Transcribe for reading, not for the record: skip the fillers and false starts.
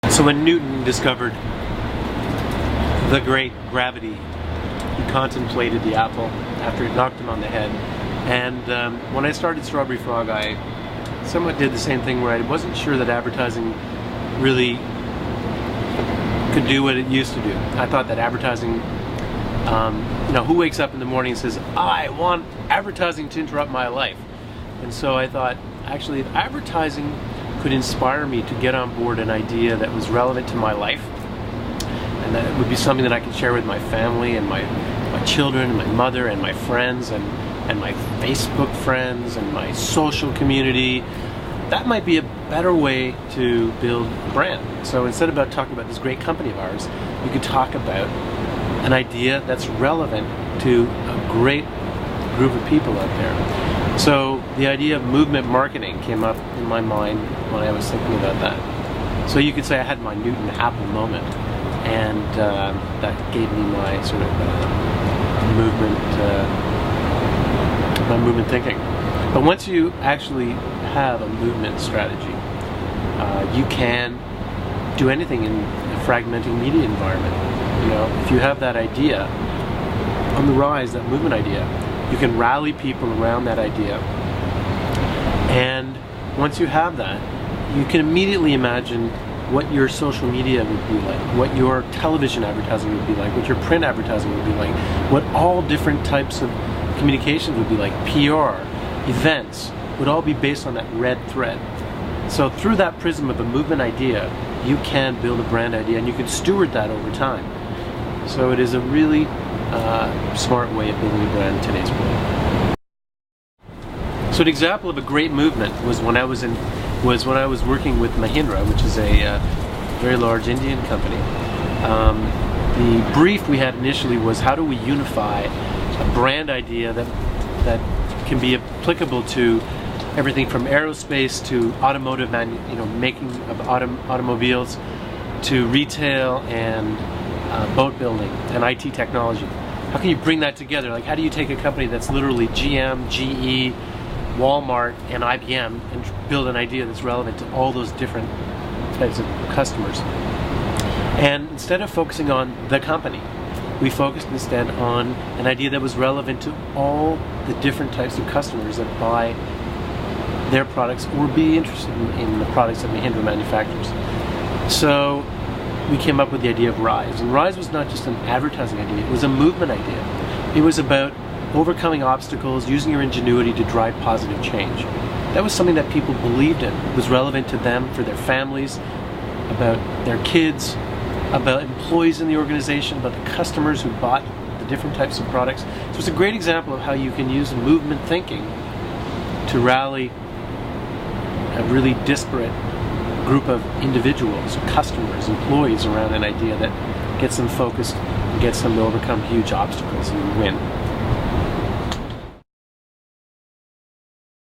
So when Newton discovered the great gravity, he contemplated the apple after it knocked him on the head. And when I started StrawberryFrog, I somewhat did the same thing where I wasn't sure that advertising really could do what it used to do. I thought that advertising, you know, who wakes up in the morning and says, I want advertising to interrupt my life? And so I thought, actually, if advertising could inspire me to get on board an idea that was relevant to my life, and that it would be something that I could share with my family and my children and my mother and my friends and my Facebook friends and my social community, that might be a better way to build a brand. So instead of talking about this great company of ours, you could talk about an idea that's relevant to a great group of people out there. So the idea of movement marketing came up in my mind when I was thinking about that. So you could say I had my Newton Apple moment, and that gave me my sort of my movement thinking. But once you actually have a movement strategy, you can do anything in a fragmenting media environment. You know, if you have that idea on the rise, that movement idea, you can rally people around that idea. And once you have that, you can immediately imagine what your social media would be like, what your television advertising would be like, what your print advertising would be like, what all different types of communications would be like, PR, events, would all be based on that red thread. So through that prism of a movement idea, you can build a brand idea and you can steward that over time. So it is a really smart way of building a brand in today's world. So an example of a great movement was when I was working with Mahindra, which is a very large Indian company. The brief we had initially was, how do we unify a brand idea that can be applicable to everything from aerospace to automotive, making of automobiles, to retail and boat building and IT technology. How can you bring that together? Like, how do you take a company that's literally GM, GE, Walmart, and IBM and build an idea that's relevant to all those different types of customers? And instead of focusing on the company, we focused instead on an idea that was relevant to all the different types of customers that buy their products or be interested in the products that Mahindra manufactures. So we came up with the idea of Rise. And Rise was not just an advertising idea, it was a movement idea. It was about overcoming obstacles, using your ingenuity to drive positive change. That was something that people believed in. It was relevant to them, for their families, about their kids, about employees in the organization, about the customers who bought the different types of products. So it's a great example of how you can use movement thinking to rally a really disparate group of individuals, customers, employees around an idea that gets them focused and gets them to overcome huge obstacles and win.